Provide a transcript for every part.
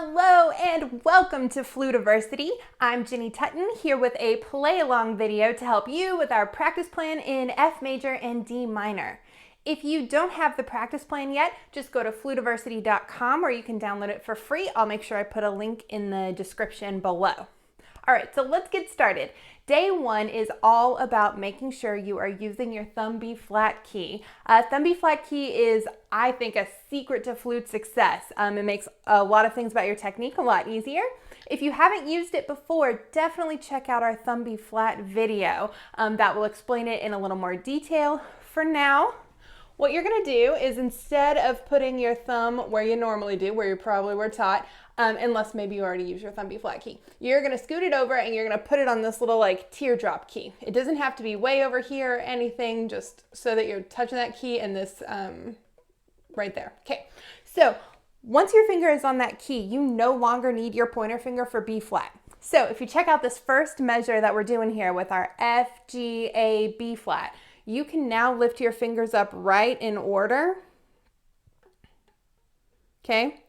Hello and welcome to Flutiversity. I'm Jenny Tutton here with a play-along video to help you with our practice plan in F major and D minor. If you don't have the practice plan yet, just go to flutiversity.com where you can download it for free. I'll make sure I put a link in the description below. All right, so let's get started. Day one is all about making sure you are using your thumb B flat key. Thumb B flat key is, I think, a secret to flute success. It makes a lot of things about your technique a lot easier. If you haven't used it before, definitely check out our thumb B flat video. That will explain it in a little more detail. For now, what you're gonna do is instead of putting your thumb where you normally do, where you probably were taught, unless maybe you already use your thumb B flat key, you're gonna scoot it over and you're gonna put it on this little like teardrop key. It doesn't have to be way over here or anything, just so that you're touching that key and this right there. Okay, so once your finger is on that key, you no longer need your pointer finger for B flat. So if you check out this first measure that we're doing here with our F, G, A, B flat, you can now lift your fingers up right in order, okay,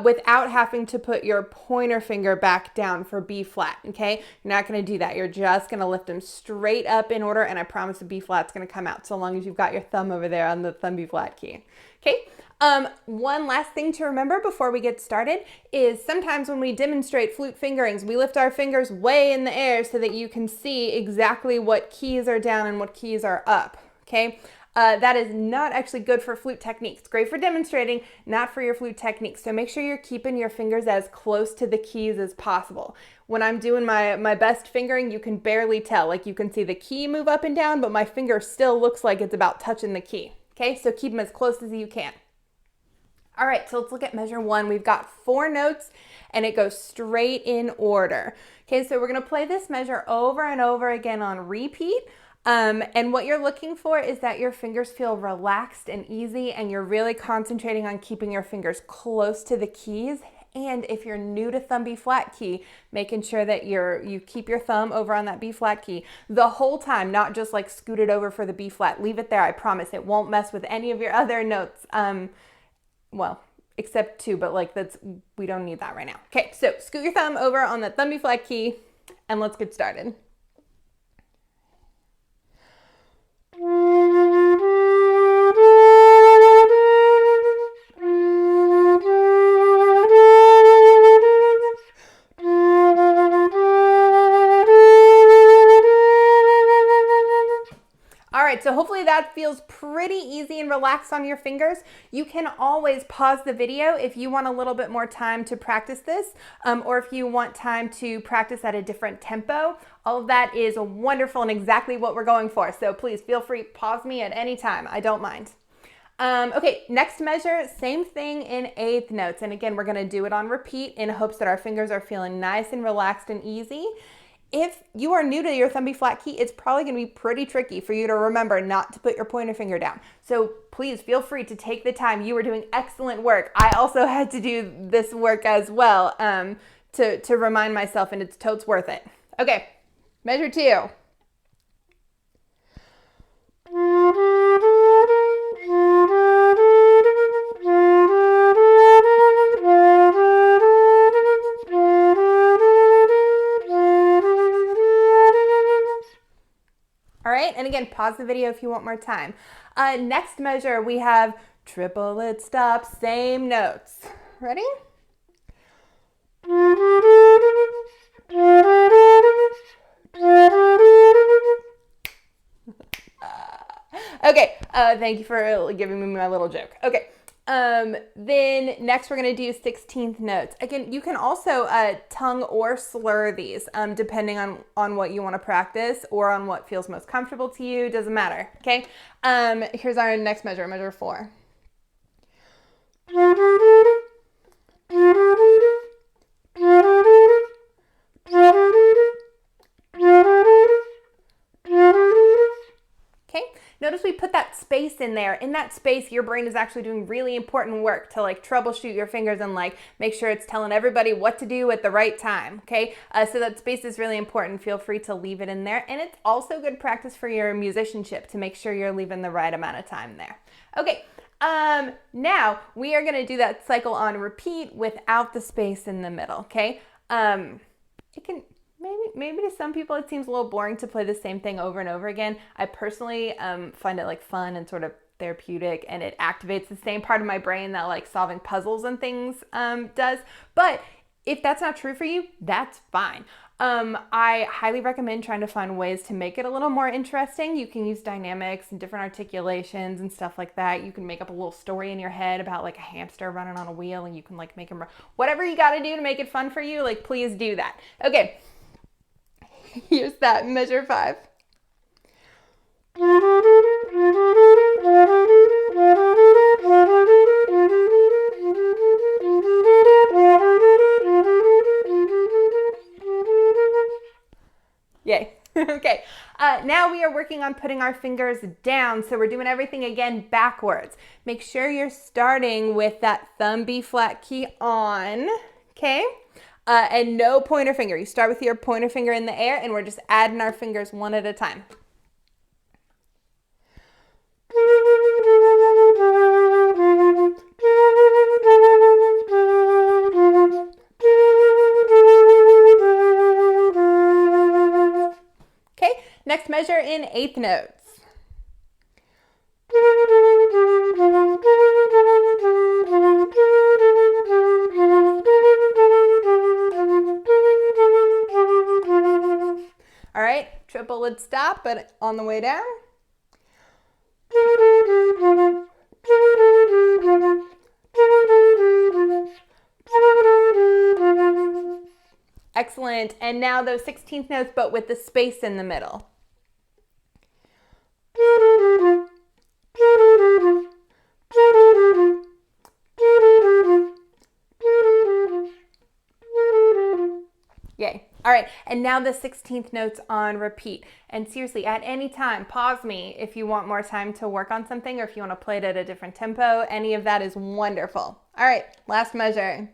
without having to put your pointer finger back down for B flat, okay? You're not gonna do that. You're just gonna lift them straight up in order, and I promise the B flat's gonna come out so long as you've got your thumb over there on the thumb B flat key, okay? One last thing to remember before we get started is sometimes when we demonstrate flute fingerings, we lift our fingers way in the air so that you can see exactly what keys are down and what keys are up, okay? That is not actually good for flute techniques. It's great for demonstrating, not for your flute techniques. So make sure you're keeping your fingers as close to the keys as possible. When I'm doing my best fingering, you can barely tell. Like you can see the key move up and down, but my finger still looks like it's about touching the key, okay? So keep them as close as you can. All right, so let's look at measure one. We've got 4 notes and it goes straight in order. Okay, so we're gonna play this measure over and over again on repeat. And what you're looking for is that your fingers feel relaxed and easy and you're really concentrating on keeping your fingers close to the keys. And if you're new to thumb B flat key, making sure that you keep your thumb over on that B flat key the whole time, not just like scoot it over for the B flat. Leave it there, I promise. It won't mess with any of your other notes. Well, except 2, but like we don't need that right now. Okay, so scoot your thumb over on the thumb B flat key and let's get started. So hopefully that feels pretty easy and relaxed on your fingers. You can always pause the video if you want a little bit more time to practice this, or if you want time to practice at a different tempo. All of that is wonderful and exactly what we're going for. So please feel free, pause me at any time. I don't mind. Okay, next measure, same thing in 8th notes. And again, we're gonna do it on repeat in hopes that our fingers are feeling nice and relaxed and easy. If you are new to your thumb B flat key, it's probably gonna be pretty tricky for you to remember not to put your pointer finger down. So please feel free to take the time. You were doing excellent work. I also had to do this work as well to remind myself, and it's totes worth it. Okay, measure 2. And again, pause the video if you want more time. Next measure, we have triplet stop, same notes. Ready? Okay, thank you for giving me my little joke. Okay. Then next we're going to do 16th notes. Again, you can also tongue or slur these depending on what you want to practice or on what feels most comfortable to you. Doesn't matter. Okay. Here's our next measure, measure 4. Notice we put that space in there. In that space, your brain is actually doing really important work to like troubleshoot your fingers and like make sure it's telling everybody what to do at the right time, okay? So that space is really important. Feel free to leave it in there. And it's also good practice for your musicianship to make sure you're leaving the right amount of time there. Okay, Now we are going to do that cycle on repeat without the space in the middle, okay? It can, maybe to some people it seems a little boring to play the same thing over and over again. I personally find it like fun and sort of therapeutic, and it activates the same part of my brain that like solving puzzles and things does. But if that's not true for you, that's fine. I highly recommend trying to find ways to make it a little more interesting. You can use dynamics and different articulations and stuff like that. You can make up a little story in your head about like a hamster running on a wheel, and you can like make him run. Whatever you got to do to make it fun for you, like please do that. Okay, here's that measure 5. Yay. Okay, now we are working on putting our fingers down, so we're doing everything again backwards. Make sure you're starting with that thumb B flat key on, okay? And no pointer finger. You start with your pointer finger in the air, and we're just adding our fingers one at a time. Next measure in eighth notes. All right, triple would stop, but on the way down. Excellent, and now those 16th notes, but with the space in the middle. Yay. All right, and now the 16th notes on repeat. And seriously, at any time, pause me if you want more time to work on something, or if you want to play it at a different tempo. Any of that is wonderful. All right, last measure.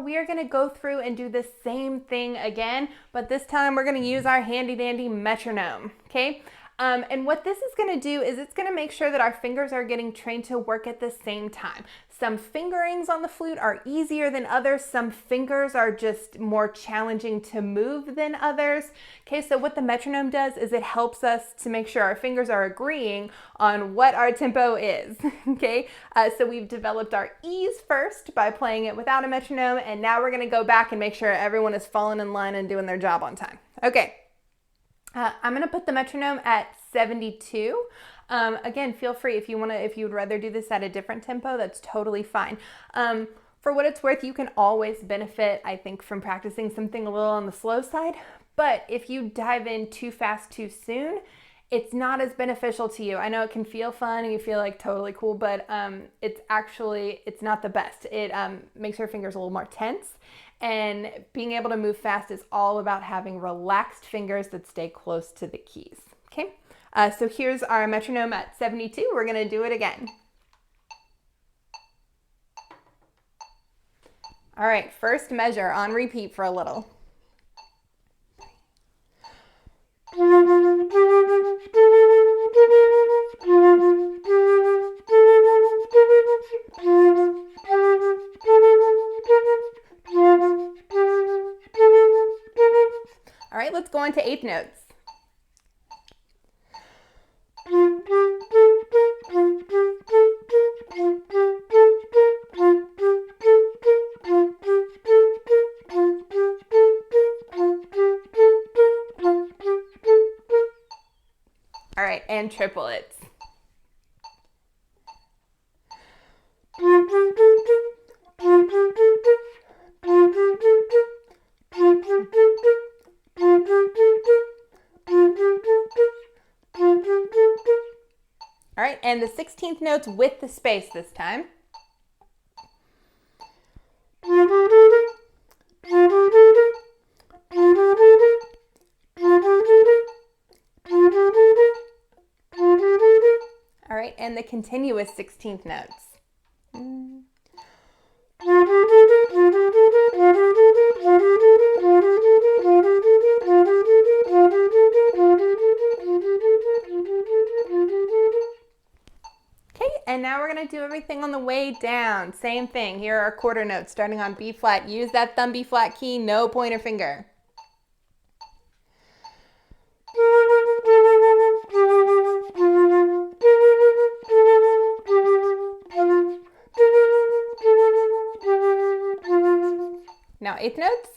We are going to go through and do the same thing again, but this time we're going to use our handy dandy metronome, okay? And what this is going to do is it's going to make sure that our fingers are getting trained to work at the same time. Some fingerings on the flute are easier than others. Some fingers are just more challenging to move than others. Okay, so what the metronome does is it helps us to make sure our fingers are agreeing on what our tempo is, okay? So we've developed our ease first by playing it without a metronome, and now we're going to go back and make sure everyone is falling in line and doing their job on time. Okay. I'm going to put the metronome at 72. Again, feel free if you would rather do this at a different tempo, that's totally fine. For what it's worth, you can always benefit, I think, from practicing something a little on the slow side. But if you dive in too fast too soon, it's not as beneficial to you. I know it can feel fun and you feel like totally cool, but it's not the best. It makes your fingers a little more tense. And being able to move fast is all about having relaxed fingers that stay close to the keys, okay? So here's our metronome at 72. We're gonna do it again. All right, first measure on repeat for a little. All right, let's go on to eighth notes. All right, and triplets. All right, and the 16th notes with the space this time. All right, and the continuous 16th notes. And now we're going to do everything on the way down. Same thing. Here are our quarter notes starting on B flat. Use that thumb B flat key, no pointer finger. Now eighth notes.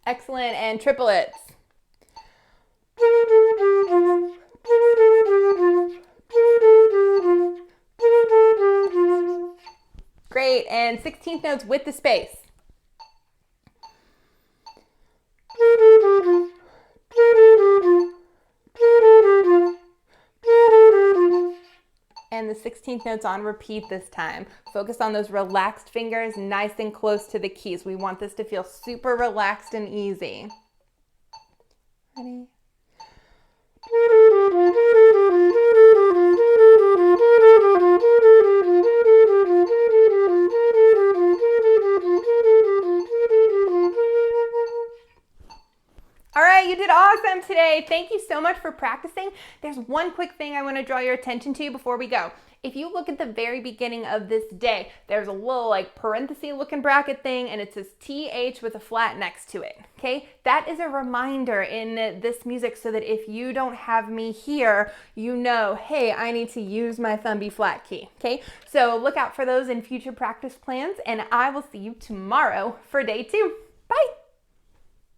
Excellent, and triplets. Great, and 16th notes with the space. And the 16th notes on repeat this time. Focus on those relaxed fingers, nice and close to the keys. We want this to feel super relaxed and easy. Ready? All right, you did awesome today. Thank you so much for practicing. There's one quick thing I want to draw your attention to before we go. If you look at the very beginning of this day, there's a little like parenthesis looking bracket thing and it says TH with a flat next to it, okay? That is a reminder in this music so that if you don't have me here, you know, hey, I need to use my thumb B flat key, okay? So look out for those in future practice plans and I will see you tomorrow for day 2. Bye.